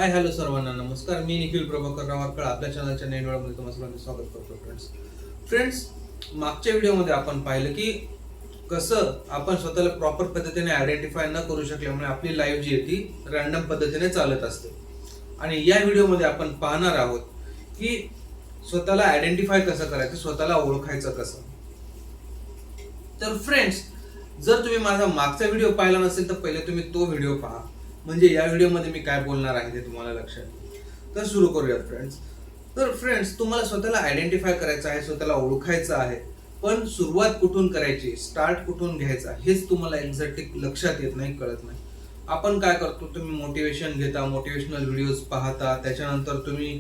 Hi hello सर्वांना नमस्कार. मी निखिल प्रभाकर रावरकर आपल्या चॅनलच्या नेटवर्कमध्ये तुम्हाला सर्वांचं स्वागत करतो. फ्रेंड्स, मागच्या व्हिडिओमध्ये आपण पाहिलं की कसं आपण स्वतःला प्रॉपर पद्धतीने आयडेंटिफाय न करू शकल्यामुळे आपली लाईफ जी आहे ती रॅन्डम पद्धतीने चालत असते. आणि या व्हिडिओमध्ये आपण पाहणार आहोत की स्वतःला आयडेंटिफाय कसं करायचं, स्वतःला ओळखायचं कसं. तर फ्रेंड्स, जर तुम्ही माझा मागचा व्हिडिओ पाहिला नसेल तर पहिले तुम्ही तो व्हिडिओ पहा, म्हणजे या व्हिडिओमध्ये मी काय बोलणार आहे ते तुम्हाला लक्षात येईल. तर सुरू करूया फ्रेंड्स. तर फ्रेंड्स, तुम्हाला स्वतःला आयडेंटिफाय करायचं आहे, स्वतःला ओळखायचं आहे, पण सुरुवात कुठून करायची, स्टार्ट कुठून घ्यायचा हेच तुम्हाला एक्झॅक्टली लक्षात येत नाही, कळत नाही. आपण काय करतो, तुम्ही मोटिवेशन घेता, मोटिवेशनल व्हिडिओज पाहता, त्याच्यानंतर तुम्ही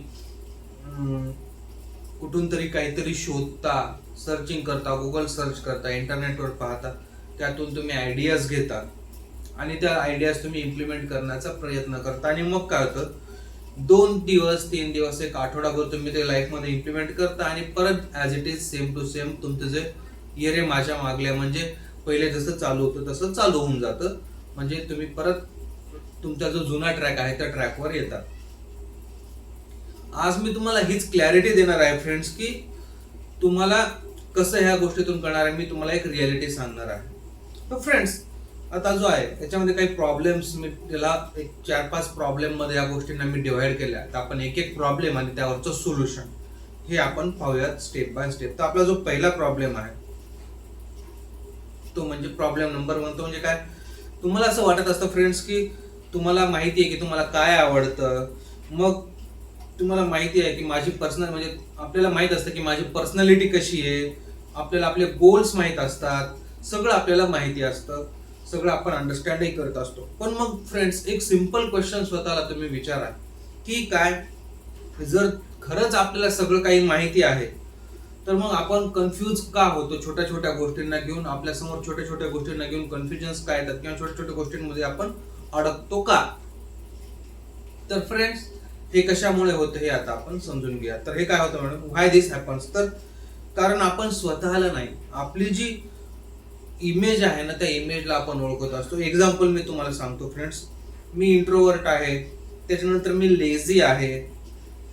कुठून तरी काहीतरी शोधता, सर्चिंग करता, गुगल सर्च करता, इंटरनेटवर पाहता, त्यातून तुम्ही आयडियाज घेता आणि त्या आयडियाज तुम्ही इम्प्लिमेंट करण्याचा प्रयत्न करता. आणि मग काय होतं, 2 दिवस 3 दिवस एक आठवडाभर तुम्ही ते लाईफमध्ये इम्प्लिमेंट करता आणि परत as it is same to same तुमचं जे ये रे माझ्या मागल्या, म्हणजे पहिले जसं चालू होतं तसं चालू होऊन जातं. म्हणजे तुम्ही परत तुमचा जो जुना ट्रॅक आहे त्या ट्रॅकवर येतात. आज मी तुम्हाला हीच क्लॅरिटी देणार आहे फ्रेंड्स की तुम्हाला कसं ह्या गोष्टीतून कळणार आहे. मी तुम्हाला एक रियालिटी सांगणार आहे. तर फ्रेंड्स, आता जो आहे याच्यामध्ये काही प्रॉब्लेम्स, मी त्याला एक 4-5 प्रॉब्लेम मध्ये या गोष्टींना मी डिवाइड केल्या. तर आपण एक एक प्रॉब्लेम आणि त्यावरचं सोल्युशन हे आपण पाहूयात स्टेप बाय स्टेप. तर आपला जो पहिला प्रॉब्लेम आहे तो म्हणजे प्रॉब्लेम नंबर 1. तो म्हणजे काय, तुम्हाला असं वाटत असतं फ्रेंड्स की तुम्हाला माहिती आहे की तुम्हाला काय आवडतं, मग तुम्हाला माहिती आहे की माझी पर्सनल, म्हणजे आपल्याला माहित असतं की माझी पर्सनॅलिटी कशी आहे, आपल्याला आपले गोल्स माहित असतात, सगळं आपल्याला माहिती असतं, सगळं आपण अंडरस्टँडही करत असतो. पण मग फ्रेंड्स, एक सिंपल क्वेश्चन स्वतःला तुम्ही विचारा की काय, जर खरंच आपल्याला सगळं काही माहिती आहे तर मग आपण कन्फ्यूज का होतो छोट्या छोट्या गोष्टींना घेऊन, आपल्या समोर छोट्या छोट्या गोष्टींना घेऊन कन्फ्युजन्स काय येतात किंवा छोट्या छोट्या गोष्टींमध्ये आपण अडकतो का. तर फ्रेंड्स, हे कशामुळे होतं हे आता आपण समजून घेऊया. तर हे काय होतं मॅडम, व्हाय दिस हॅपन्स. तर कारण आपण स्वतःला नाही, आपली जी इमेज आहे ना त्या इमेजला आपण ओळखत असतो. एक्झाम्पल मी तुम्हाला सांगतो फ्रेंड्स, मी इंट्रोवर्ट आहे, त्याच्यानंतर मी लेझी आहे,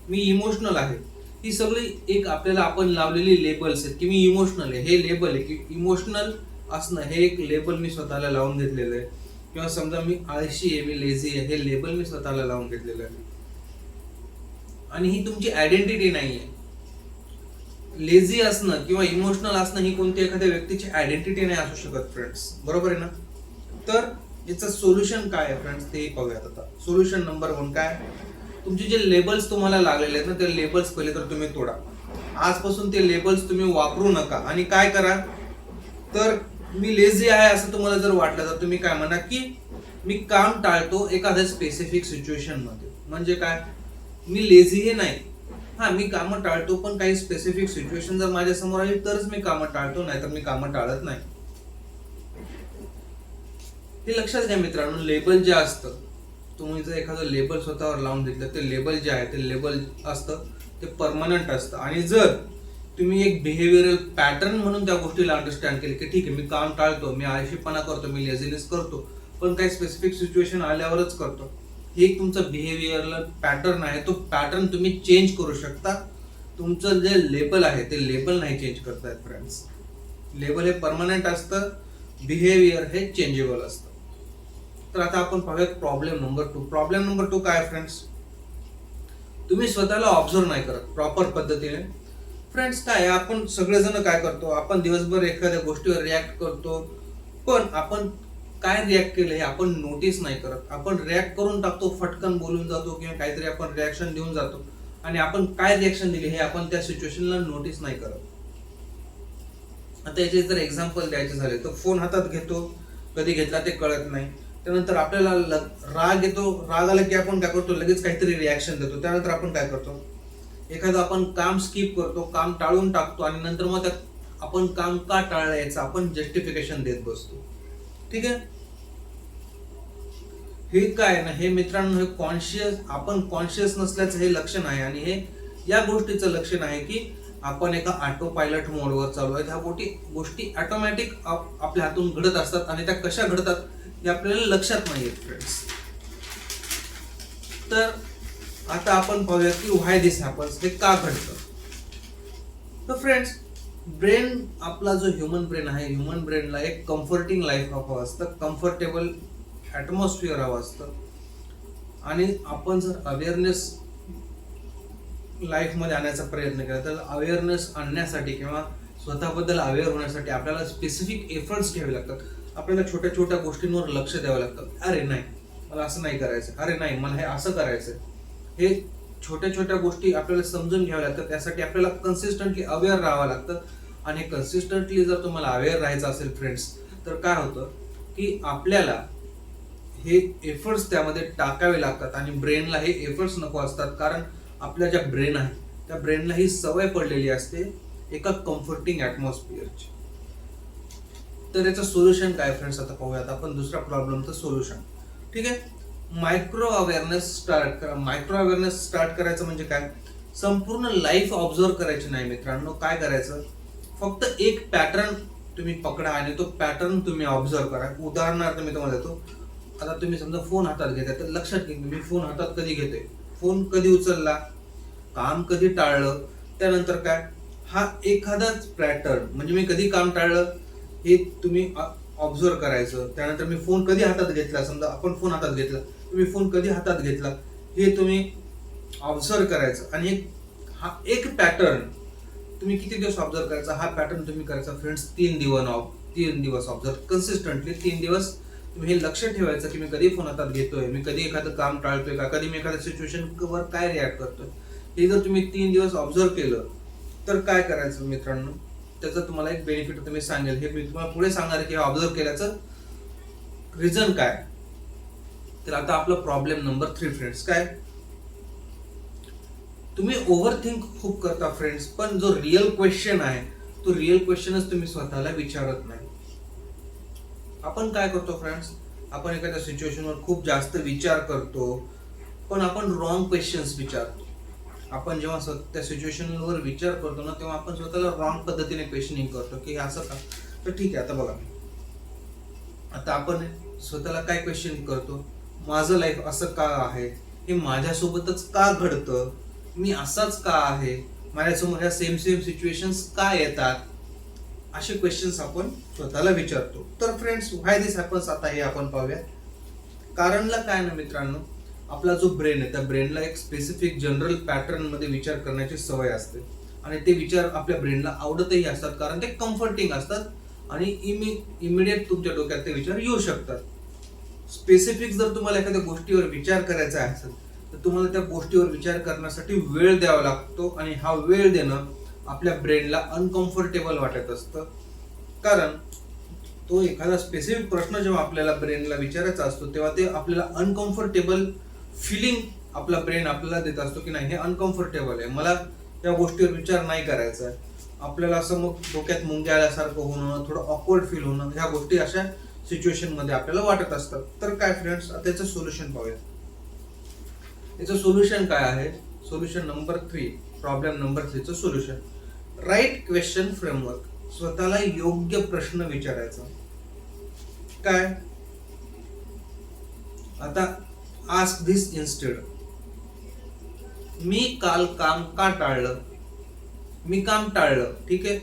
मी इमोशनल आहे. ही सगळी एक आपल्याला आपण लावलेली लेबल्स आहेत की मी इमोशनल आहे, हे लेबल आहे की इमोशनल असणं हे एक लेबल मी स्वतःला लावून घेतलेलं आहे. किंवा समजा मी आळशी आहे, मी लेझी आहे, हे लेबल मी स्वतःला लावून घेतलेलं आहे. आणि ही तुमची आयडेंटिटी नाही आहे. लेझी असणं किंवा इमोशनल असणं ही कोणत्या एखाद्या व्यक्तीची आयडेंटिटी नाही असू शकत फ्रेंड्स, बरोबर आहे ना. तर याचं सोल्युशन काय आहे फ्रेंड्स ते पाहूयात आता. सोल्युशन नंबर 1 काय, तुमचे जे लेबल्स तुम्हाला लागलेले आहेत ना ते लेबल्स पहिले तर तुम्ही तोडा. आजपासून ते लेबल्स तुम्ही वापरू नका. आणि काय करा, तर मी लेझी आहे असं तुम्हाला जर वाटलं तर तुम्ही काय म्हणा की मी काम टाळतो एखाद्या स्पेसिफिक सिच्युएशन मध्ये. म्हणजे काय, मी लेझी हे नाही, हा मी कामं टाळतो, पण काही स्पेसिफिक सिच्युएशन जर माझ्या समोर आली तरच मी कामं टाळतो, नाहीतर मी कामं टाळत नाही. हे लक्षात घ्या मित्रांनो. लेबल जे असतं, तुम्ही जर एखादं लेबल स्वतःवर लावून घेतलं, ते लेबल जे आहे ते लेबल असतं ते परमनंट असतं. आणि जर तुम्ही एक बिहेवियरल पॅटर्न म्हणून त्या गोष्टीला अंडरस्टँड केले की ठीक आहे, मी काम टाळतो, मी आळशीपणा करतो, मी लेझीनेस करतो, पण काही स्पेसिफिक सिच्युएशन आल्यावरच करतो, हे एक तुमचं बिहेवियरल पॅटर्न आहे. तो पॅटर्न तुम्ही चेंज करू शकता. तुमचं जे लेबल आहे ते लेबल नाही चेंज करतायत फ्रेंड्स. लेबल हे परमनंट असतं, बिहेवियर हे चेंजेबल असतं. तर आता आपण पाहूयात प्रॉब्लेम नंबर 2. प्रॉब्लेम नंबर 2 काय फ्रेंड्स, तुम्ही स्वतःला ऑब्झर्व नाही करत प्रॉपर पद्धतीने. फ्रेंड्स, काय आपण सगळेजण काय करतो, आपण दिवसभर एखाद्या गोष्टीवर रिॲक्ट करतो, पण आपण काय रिॲक्ट केलं हे आपण नोटीस नाही करत. आपण रिॲक्ट करून टाकतो, फटकन बोलून जातो किंवा काहीतरी आपण रिॲक्शन देऊन जातो आणि आपण काय रिॲक्शन दिली हे आपण त्या सिच्युएशनला नोटीस नाही करत. आता याचे जर एक्झाम्पल द्यायचे झाले तर फोन हातात घेतो, कधी घेतला ते कळत नाही. त्यानंतर आपल्याला राग येतो, राग आला की आपण काय करतो, लगेच काहीतरी रिॲक्शन देतो. त्यानंतर आपण काय करतो, एखादं आपण काम स्किप करतो, काम टाळून टाकतो आणि नंतर मग आपण काम का टाळलं याचं आपण जस्टिफिकेशन देत बसतो. ठीक आहे. हे काय ना, हे मित्रांनो, हे कॉन्शियस, आपण कॉन्शियस नसल्याचं हे लक्षण आहे. आणि हे या गोष्टीचं लक्षण आहे की आपण एका ऑटो पायलट मोडवर चालू आहे. ह्या गोष्टी ऑटोमॅटिक आपल्या हातून घडत असतात आणि त्या कशा घडतात हे आपल्याला लक्षात नाही येत फ्रेंड्स. तर आता आपण पाहूया की व्हाय दिस हॅपन्स, हे का घडतं. तर फ्रेंड्स, ब्रेन आपला जो ह्युमन ब्रेन आहे, ह्युमन ब्रेनला एक कम्फर्टिंग लाईफ हवं असतं, कम्फर्टेबल ॲटमॉस्फिअर हवं असतं. आणि आपण जर अवेअरनेस लाईफमध्ये आणण्याचा प्रयत्न केला तर अवेअरनेस आणण्यासाठी किंवा स्वतःबद्दल अवेअर होण्यासाठी आपल्याला स्पेसिफिक एफर्ट्स घ्यावे लागतात. आपल्याला छोट्या छोट्या गोष्टींवर लक्ष द्यावं लागतं. अरे नाही, मला असं नाही करायचं, अरे नाही, मला हे असं करायचं. हे छोट्या छोट्या गोष्टी आपल्याला समजून घ्याव्या लागतात. त्यासाठी आपल्याला कन्सिस्टंटली अवेअर राहावं लागतं. आणि कन्सिस्टंटली जर तुम्हाला अवेअर राहायचं असेल फ्रेंड्स, तर काय होतं की आपल्याला हे एफर्ट्स त्यामध्ये टाकावे लागतात. आणि ब्रेनला हे एफर्ट्स नको असतात, कारण आपल्या ज्या ब्रेन आहे त्या ब्रेनला ही सवय पडलेली असते एका कम्फर्टिंग ॲटमॉस्फिअरची. तर याचं सोल्युशन काय फ्रेंड्स, आता पाहूयात आपण दुसऱ्या प्रॉब्लेमचं सोल्युशन. ठीक आहे, मायक्रो अवेअरनेस स्टार्ट करा. मायक्रो अवेअरनेस स्टार्ट करायचं म्हणजे काय, संपूर्ण लाईफ ऑब्झर्व करायची नाही मित्रांनो. काय करायचं, फक्त एक पॅटर्न तुम्ही पकडा आणि तो पॅटर्न तुम्ही ऑब्झर्व करा. उदाहरणार्थ मी तुम्हाला देतो. आता तुम्ही समजा फोन हातात घेताय, तर लक्षात घ्या मी फोन हातात कधी घेतोय, फोन कधी उचलला, काम कधी टाळलं, त्यानंतर काय, हा एखादाच पॅटर्न. म्हणजे मी कधी काम टाळलं हे तुम्ही ऑब्झर्व करायचं. त्यानंतर मी फोन कधी हातात घेतला, समजा आपण फोन हातात घेतला, तुम्ही फोन कधी हातात घेतला हे तुम्ही ऑब्झर्व करायचं. आणि हा एक पॅटर्न तुम्ही किती दिवस ऑब्झर्व करायचा, हा पॅटर्न तुम्ही करायचा फ्रेंड्स 3 दिवस ऑब्झर्व कन्सिस्टंटली. 3 दिवस तुम्ही हे लक्ष ठेवायचं की मी कधी फोन हातात घेतोय, मी कधी एखादं काम टाळतोय का, कधी मी एखाद्या सिच्युएशन वर काय रिॲक्ट करतोय. हे जर तुम्ही 3 दिवस ऑब्झर्व केलं तर काय करायचं मित्रांनो, त्याचं तुम्हाला एक बेनिफिट तुम्ही सांगेल. हे मी तुम्हाला पुढे सांगणार की ऑब्झर्व केल्याचं रिझन काय. तर आता आपला प्रॉब्लेम नंबर 3 फ्रेंड्स, काय, तुम्ही ओव्हरथिंक खूप करता फ्रेंड्स, पण जो रिअल क्वेश्चन आहे तो रिअल क्वेश्चनच तुम्ही स्वतःला विचारत नाही. आपण काय करतो फ्रेंड्स, आपण एखाद्या सिच्युएशनवर खूप जास्त विचार करतो, पण आपण रॉंग क्वेश्चन्स विचारतो. आपण जेव्हा त्या सिच्युएशनवर विचार करतो ना, तेव्हा आपण स्वतःला रॉंग पद्धतीने क्वेश्चनिंग करतो की असं का. तर ठीक आहे, आता बघा, आता आपण स्वतःला काय क्वेश्चन करतो, माझं लाईफ असं का आहे, हे माझ्यासोबतच का घडतं, मी असाच का आहे, माझ्यासमोर ह्या सेम सिच्युएशन्स का येतात, असे क्वेश्चन्स आपण स्वतःला विचारतो. तर फ्रेंड्स, व्हाय दिस हॅपन्स, आता हे आपण पाहूया. कारणला काय ना मित्रांनो, आपला जो ब्रेन आहे त्या ब्रेनला एक स्पेसिफिक जनरल पॅटर्न मध्ये विचार करण्याची सवय असते. आणि ते विचार आपल्या ब्रेनला आवडतही असतात, कारण ते कम्फर्टिंग असतात आणि इमिडिएट तुमच्या डोक्यात ते विचार येऊ शकतात. स्पेसिफिक जर तुम्हाला एखाद्या गोष्टीवर विचार करायचा असेल तर तुम्हाला त्या गोष्टीवर विचार करण्यासाठी वेळ द्यावा लागतो. आणि हा वेळ देणं आपल्या ब्रेनला अनकम्फर्टेबल वाटत असतं, कारण तो एखादा स्पेसिफिक प्रश्न जेव्हा आपल्याला ब्रेनला विचारायचा असतो तेव्हा ते आपल्याला अनकम्फर्टेबल फिलिंग आपला ब्रेन आपल्याला देत असतो की नाही, हे अनकम्फर्टेबल आहे, मला या गोष्टीवर विचार नाही करायचा आहे. आपल्याला असं मग डोक्यात मुंग्या आल्यासारखं होणं, थोडं ऑकवर्ड फील होणं, ह्या गोष्टी अशा सिच्युएशन मध्ये आपल्याला वाटत असतात. तर काय फ्रेंड्स, त्याचं सोल्युशन पाहूया. याचं सोल्युशन काय आहे, सोल्युशन नंबर 3, प्रॉब्लेम नंबर 3 चं सोल्युशन, राईट क्वेश्चन फ्रेमवर्क. स्वतःला योग्य प्रश्न विचारायचा. काय, आता आस्क दिस इन्स्टेड, मी काल काम का टाळलं, मी काम टाळलं, ठीक आहे,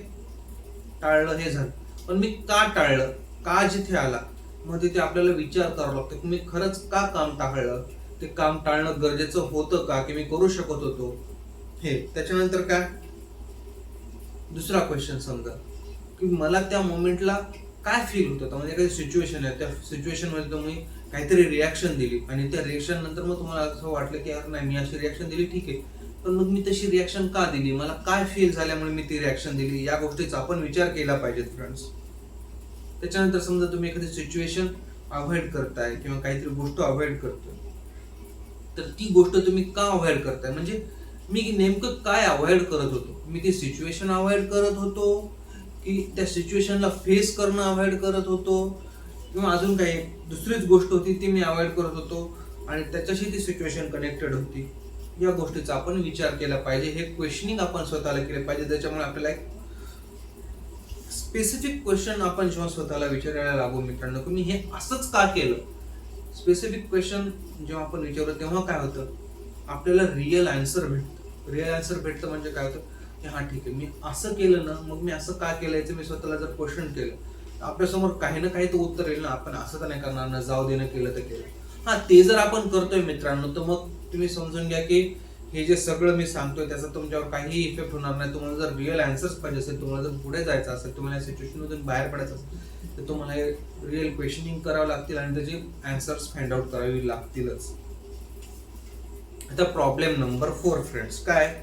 टाळलं हे झालं, पण मी का टाळलं, का जिथे आला, मग तिथे आपल्याला विचार करावा लागतो की मी खरंच का काम टाळलं, ते काम टाळणं गरजेचं होतं का, की मी करू शकत होतो हे. त्याच्यानंतर काय, दुसरा क्वेश्चन समजा की मला त्या मोमेंटला काय फील होत होतं, म्हणजे काही सिच्युएशन आहे, त्या सिच्युएशन मध्ये तुम्ही काहीतरी रिॲक्शन दिली आणि त्या रिॲक्शन नंतर मग तुम्हाला असं वाटलं की यार नाही, मी अशी रिॲक्शन दिली ठीक आहे, पण मग मी तशी रिॲक्शन का दिली, मला काय फील झाल्यामुळे मी ती रिॲक्शन दिली, या गोष्टीचा आपण विचार केला पाहिजे फ्रेंड्स. त्याच्यानंतर समजा तुम्ही एखादी सिच्युएशन अवॉइड करताय किंवा काहीतरी गोष्ट अवॉइड करतोय, तर ती गोष्ट तुम्ही का अवॉइड करताय, म्हणजे मी नेमकं काय अवॉइड करत होतो, मी ती सिच्युएशन अवॉइड करत होतो की त्या सिच्युएशनला फेस करणं अवॉइड करत होतो, किंवा अजून काही दुसरीच गोष्ट होती ती मी अवॉइड करत होतो आणि त्याच्याशी ती सिच्युएशन कनेक्टेड होती. या गोष्टीचा आपण विचार केला पाहिजे. हे क्वेश्चनिंग आपण स्वतःला केलं पाहिजे. त्याच्यामुळे आपल्याला एक स्पेसिफिक क्वेश्चन आपण जेव्हा स्वतःला विचारायला लागू मित्रांनो की मी हे असंच का केलं, स्पेसिफिक क्वेश्चन जेव्हा आपण विचारतो तेव्हा काय होतं, आपल्याला रिअल आन्सर भेटतं. रिअल आन्सर भेटतं म्हणजे काय होतं की हा ठीक आहे, मी असं केलं ना, मग मी असं का केलं याचं मी स्वतःला जर क्वेश्चन केलं, आपल्यासमोर काही ना काही तर उत्तर येईल ना. आपण असं तर नाही करणार ना, जाऊ देणं केलं तर केलं. हा, ते जर आपण करतोय मित्रांनो, तर मग तुम्ही समजून घ्या की हे जे सगळं मी सांगतोय त्याचा तुमच्यावर काही इफेक्ट होणार नाही. तुम्हाला जर रिअल आन्सर्स पाहिजे असेल, तुम्हाला जर पुढे जायचं असेल, तुम्हाला या सिच्युएशन मधून बाहेर पडायचं असेल, तर तुम्हाला रिअल क्वेश्चनिंग करावं लागतील आणि त्याची आन्सर्स फाइंड आउट करावी लागतीलच. आता प्रॉब्लेम नंबर 4 फ्रेंड्स, काय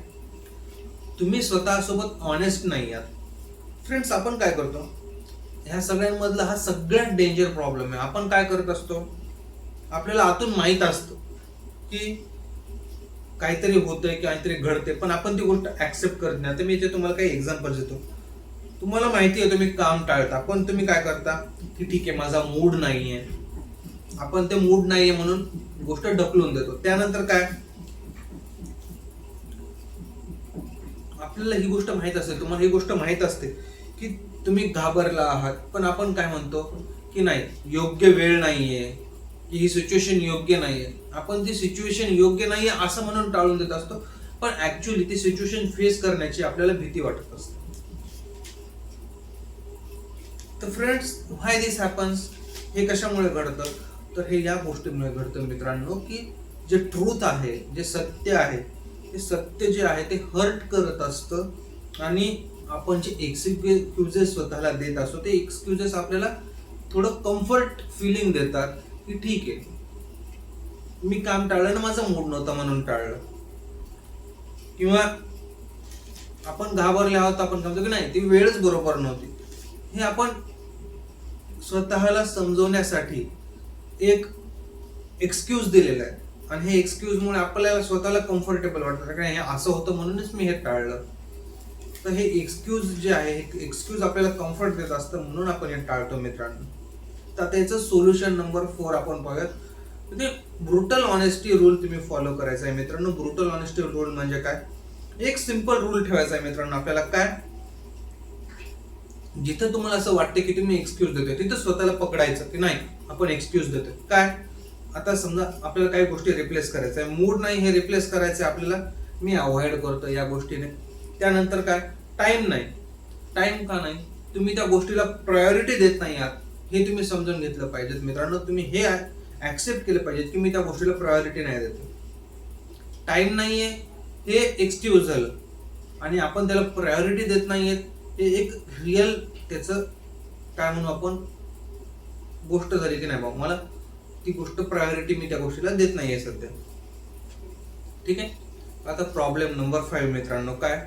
तुम्ही स्वतःसोबत ऑनेस्ट नाही आहात. फ्रेंड्स, आपण काय करतो, ह्या सगळ्यांमधला हा सगळ्यात डेंजर प्रॉब्लेम आहे. आपण काय करत असतो, आपल्याला आतून माहित असतं की काहीतरी होतंय, काहीतरी घडते, पण आपण ती गोष्ट ऍक्सेप्ट करत नाही. आता मी इथे तुम्हाला काही एक्झाम्पल देतो. तुम्हाला माहिती आहे तुम्ही काम टाळता, पण तुम्ही काय करता की ठीक आहे माझा मूड नाहीये, आपण ते मूड नाहीये म्हणून गोष्ट ढकलून देतो. त्यानंतर काय, आपल्याला ही गोष्ट माहित असते, तुम्हाला ही गोष्ट माहित असते की तुम्ही घाबरला आहात, पण आपण काय म्हणतो की नाही, योग्य वेळ नाहीये, की ही सिच्युएशन योग्य नाहीये. आपण ती सिच्युएशन योग्य नाहीये असं म्हणून टाळून देत असतो, पण ऍक्च्युअली ती सिच्युएशन फेस करण्याची आपल्याला भीती वाटत असते. तर फ्रेंड्स, व्हाय दिस हॅपन्स, हे कशामुळे घडतं, तर हे या गोष्टीमुळे घडतं मित्रांनो, की जे ट्रूथ आहे, जे सत्य आहे, ते सत्य जे आहे ते हर्ट करत असतं. आणि आपण जे एक्सक्युजेस स्वतःला देत असतो, ते एक्सक्युजेस आपल्याला थोडं कम्फर्ट फिलिंग देतात की ठीक आहे, मी काम टाळलं ना, माझा मूड नव्हता म्हणून टाळलं. किंवा आपण घाबरले आहोत, आपण समजतो की नाही ती वेळच बरोबर नव्हती. हे आपण स्वतःला समजवण्यासाठी एक एक्सक्यूज दिलेला आहे, आणि हे एक्सक्यूजमुळे आपल्याला स्वतःला कम्फर्टेबल वाटतं की हे असं होतं म्हणूनच मी हे टाळलं. तर हे एक्सक्यूज जे आहे, हे एक्सक्यूज आपल्याला कम्फर्ट देत असतं, म्हणून आपण हे टाळतो मित्रांनो. तर त्याचं सोल्युशन नंबर 4 आपण पाहूयात. ते ब्रुटल ऑनेस्टी रूल तुम्ही फॉलो करायचा आहे मित्रांनो. ब्रुटल ऑनेस्टी रूल म्हणजे काय, एक सिंपल रूल ठेवायचा आहे मित्रांनो आपल्याला. काय, जिथं तुम्हाला असं वाटतं की तुम्ही एक्सक्यूज देतोय, तिथं स्वतःला पकडायचं की नाही आपण एक्सक्यूज देतोय. काय, आता समजा आपल्याला काही गोष्टी रिप्लेस करायचं आहे, मूड नाही हे रिप्लेस करायचं आहे आपल्याला, मी अवॉइड करतो या गोष्टीने. त्यानंतर काय, टाइम नाही, टाइम का नाही, तुम्ही त्या गोष्टीला प्रायोरिटी देत नाही आहात, हे तुम्ही समजून घेतलं पाहिजे मित्रांनो. तुम्ही हे ऍक्सेप्ट केलं पाहिजे की मी त्या गोष्टीला प्रायोरिटी नाही देतो. टाइम नाहीये हे एक्सक्यूज झालं, आणि आपण त्याला प्रायोरिटी देत नाहीये हे एक रिअल त्याचं काय म्हणू आपण गोष्ट झाली की नाही बाबा, मला ती गोष्ट प्रायोरिटी मी त्या गोष्टीला देत नाहीये सध्या. ठीक आहे. आता प्रॉब्लेम नंबर 5 मित्रांनो, काय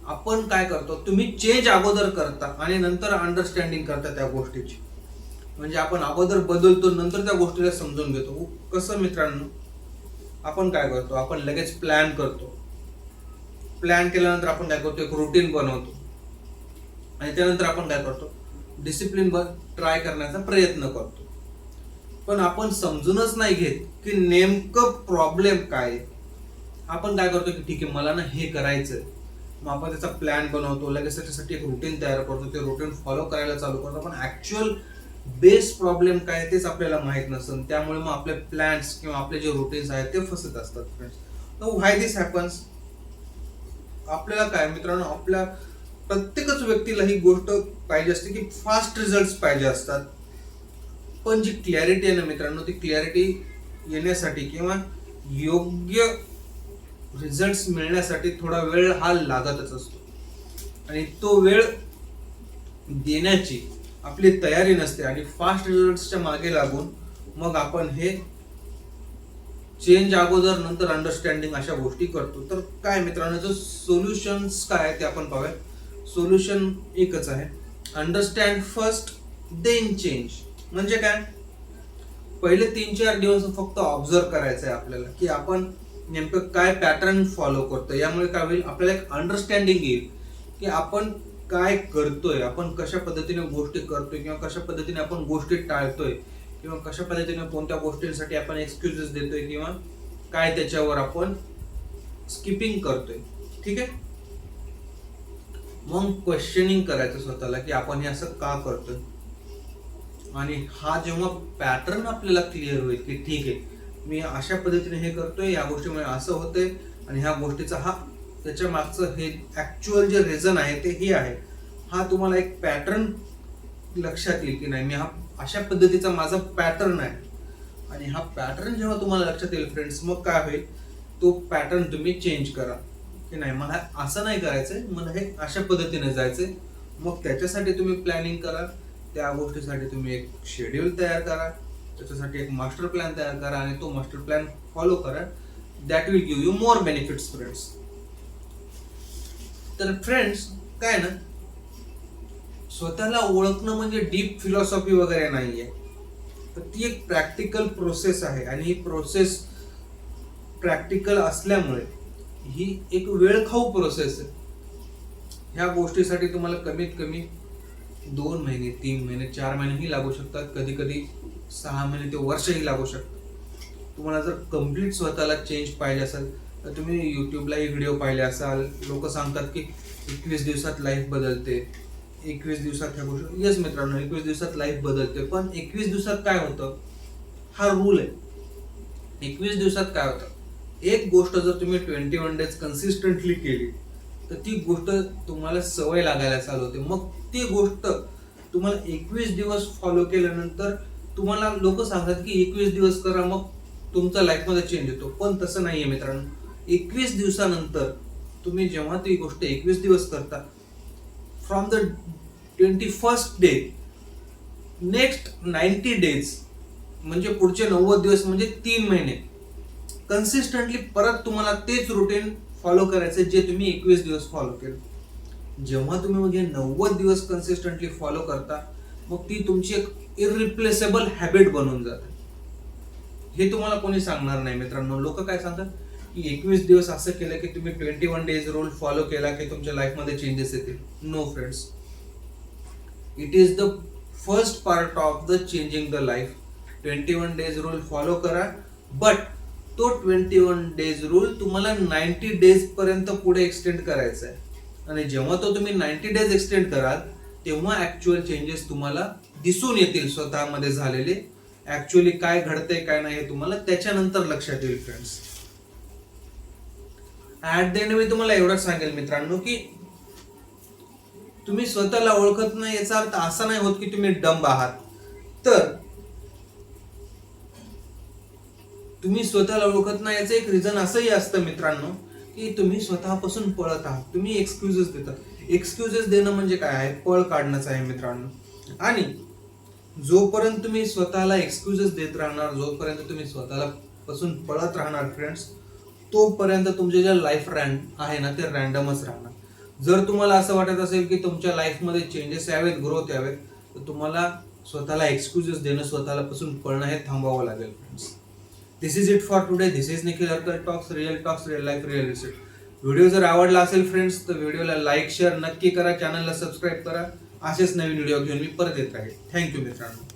आपण काय करतो, तुम्ही चेंज अगोदर करता आणि नंतर अंडरस्टँडिंग करता त्या गोष्टीची. म्हणजे आपण अगोदर बदलतो, नंतर त्या गोष्टीला समजून घेतो. कसं मित्रांनो, आपण काय करतो, आपण लगेच प्लॅन करतो. प्लॅन केल्यानंतर आपण काय करतो, एक रुटीन बनवतो, आणि त्यानंतर आपण काय करतो, डिसिप्लिन ट्राय करण्याचा प्रयत्न करतो. पण आपण समजूनच नाही घेत की नेमकं प्रॉब्लेम काय. आपण काय करतो की ठीक आहे मला ना हे करायचंय, मग आपण त्याचा प्लॅन बनवतो, लगेच त्याच्यासाठी एक रुटीन तयार करतो, ते रुटीन फॉलो करायला चालू करतो. पण ऍक्च्युअल बेस प्रॉब्लेम काय तेच आपल्याला माहित नसतं, त्यामुळे मग आपले प्लॅन्स किंवा आपले जे रुटीन्स आहेत ते फसत असतात फ्रेंड्स. तर व्हाय दिस हॅपन्स, आपल्याला काय मित्रांनो, आपल्या प्रत्येकच व्यक्तीला ही गोष्ट पाहिजे असते की फास्ट रिझल्ट पाहिजे असतात. पण जी क्लॅरिटी आहे ना मित्रांनो, ती क्लॅरिटी येण्यासाठी किंवा योग्य रिझल्ट मिळण्यासाठी थोडा वेळ हा लागतच असतो, आणि तो वेळ देण्याची आपली तयारी नसते. आणि फास्ट रिझल्टच्या मागे लागून मग आपण हे चेंज अगोदर नंतर अंडरस्टँडिंग अशा गोष्टी करतो. तर काय मित्रांनो, सोल्युशन्स काय आहे ते आपण पाहूया. सोल्युशन एकच आहे, अंडरस्टँड फर्स्ट देन चेंज. म्हणजे काय, पहिले 3-4 दिवस फक्त ऑब्झर्व करायचं आहे आपल्याला की आपण नेमकं काय पॅटर्न फॉलो करतो. यामुळे काय होईल, आपल्याला एक अंडरस्टँडिंग येईल की आपण काय करतोय, आपण कशा पद्धतीने गोष्टी करतोय, किंवा कशा पद्धतीने आपण गोष्टी टाळतोय, किंवा कशा पद्धतीने कोणत्या गोष्टींसाठी आपण एक्सक्युजेस देतोय, किंवा काय त्याच्यावर आपण स्किपिंग करतोय. ठीक आहे. मग क्वेश्चनिंग करायचं स्वतःला की आपण हे असं का करतोय. आणि हा जेव्हा पॅटर्न आपल्याला क्लिअर होईल की ठीक आहे मी अशा पद्धतीने हे करतोय, या गोष्टीमुळे असं होतंय आणि ह्या गोष्टीचा त्याच्या मागचं हे ऍक्च्युअल जे रिझन आहे ते हे आहे. हा तुम्हाला एक पॅटर्न लक्षात येईल की नाही, मी अशा पद्धतीचा माझा पॅटर्न आहे. आणि हा पॅटर्न जेव्हा तुम्हाला लक्षात येईल फ्रेंड्स, मग काय होईल, तो पॅटर्न तुम्ही चेंज करा की नाही, मला असं नाही करायचंय, मला हे अशा पद्धतीने जायचंय. मग त्याच्यासाठी तुम्ही प्लॅनिंग करा, त्या गोष्टीसाठी तुम्ही एक शेड्यूल तयार करा, त्याच्यासाठी एक मास्टर प्लॅन तयार करा आणि तो मास्टर प्लॅन फॉलो करा. That will give you more benefits friends. तर फ्रेंड्स काय ना, स्वतःला ओळखणं म्हणजे डीप फिलॉसॉफी वगैरे नाहीये, तर ती एक प्रॅक्टिकल प्रोसेस आहे. आणि ही प्रोसेस प्रॅक्टिकल असल्यामुळे ही एक वेळखाऊ प्रोसेस आहे. ह्या गोष्टीसाठी तुम्हाला कमीत कमी 2 महिने, 3 महिने, 4 महिनेही लागू शकतात, कधी कधी 6 महिने ते वर्षही लागू शकतात. तुम्हाला जर कम्प्लीट स्वतःला चेंज पाहिजे असेल तर तुम्ही युट्यूबलाही व्हिडिओ पाहिले असाल. लोक सांगतात की 21 दिवसात लाईफ बदलते, 21 दिवसात ह्या गोष्टी. येस मित्रांनो, 21 दिवसात लाईफ बदलते, पण 21 दिवसात काय होतं, हा रूल आहे. 21 दिवसात काय होतं, एक गोष्ट जर तुम्ही 21 डेज कन्सिस्टंटली केली तर ती गोष्ट तुम्हाला सवय लागायला चालू होते. मग ती गोष्ट तुम्हाला 21 दिवस फॉलो केल्यानंतर तुम्हाला लोक सांगतात की 21 दिवस करा, मग तुमचा लाईफमध्ये चेंज येतो. पण तसं नाहीये मित्रांनो. 21 दिवसानंतर तुम्ही जेव्हा ती गोष्ट 21 दिवस करता, from the 21st day, next 90 days म्हणजे पुढचे 90 दिवस म्हणजे 3 महिने कन्सिस्टंटली परत तुम्हाला तेच रुटीन फॉलो करायचं जे तुम्ही 21 दिवस फॉलो केलं. जेव्हा तुम्ही म्हणजे 90 दिवस कन्सिस्टंटली फॉलो करता, मग ती तुमची एक इररिप्लेसेबल हॅबिट बनून जाते. हे तुम्हाला कोणी सांगणार नाही मित्रांनो. लोक काय सांगतात की 21 दिवस असं केलं की तुम्ही 21 डेज रूल फॉलो केला की तुमच्या लाईफमध्ये चेंजेस येतील. No friends, it is the first part of the changing the life. 21 days rule follow करा, बट तो 21 डेज रूल तुम्हाला 90 डेज पर्यंत पुढे एक्सटेंड करायचा आहे. आणि जेव्हा तो तुम्ही 90 डेज एक्सटेंड कराल तेव्हा ऍक्च्युअल चेंजेस तुम्हाला दिसून येतील स्वतःमध्ये झालेले. ऍक्च्युअली काय घडतंय काय नाही हे तुम्हाला त्याच्यानंतर लक्षात येईल friends. At the and me तुम्हाला एवढंच सांगेल मित्रांनो की तुम्ही स्वतःला ओळखत नाही याचा अर्थ असा नाही होत की तुम्ही डंब आहात. तर तुम्ही स्वतःला ओळखत नाही याचं एक रिझन असंही असतं मित्रांनो की तुम्ही स्वतःपासून पळत आहात. तुम्ही एक्सक्युजेस देता. एक्सक्युजेस देणं म्हणजे काय आहे, पळ काढणंच आहे मित्रांनो. आणि जोपर्यंत तुम्ही स्वतःला एक्सक्युजेस देत राहणार, जोपर्यंत तुम्ही स्वतःला पासून पळत राहणार फ्रेंड्स, तोपर्यंत तुमचे जे लाईफ आहे ना ते रॅन्डमच राहणार. जर तुम्हाला असं वाटत असेल की तुमच्या लाईफमध्ये चेंजेस यावेत, ग्रोथ यावेत, तर तुम्हाला स्वतःला एक्सक्युजेस देणं, स्वतःला पासून पळणं हे थांबावं लागेल friends. This is it for today. This is Nikhil Harkar talks, real life, real reset. Video जर आवडला असेल फ्रेंड्स तर व्हिडिओला लाईक शेअर नक्की करा, चॅनलला सबस्क्राईब करा. असेच नवीन व्हिडिओ घेऊन मी परत येत राहील. थँक्यू मित्रांनो.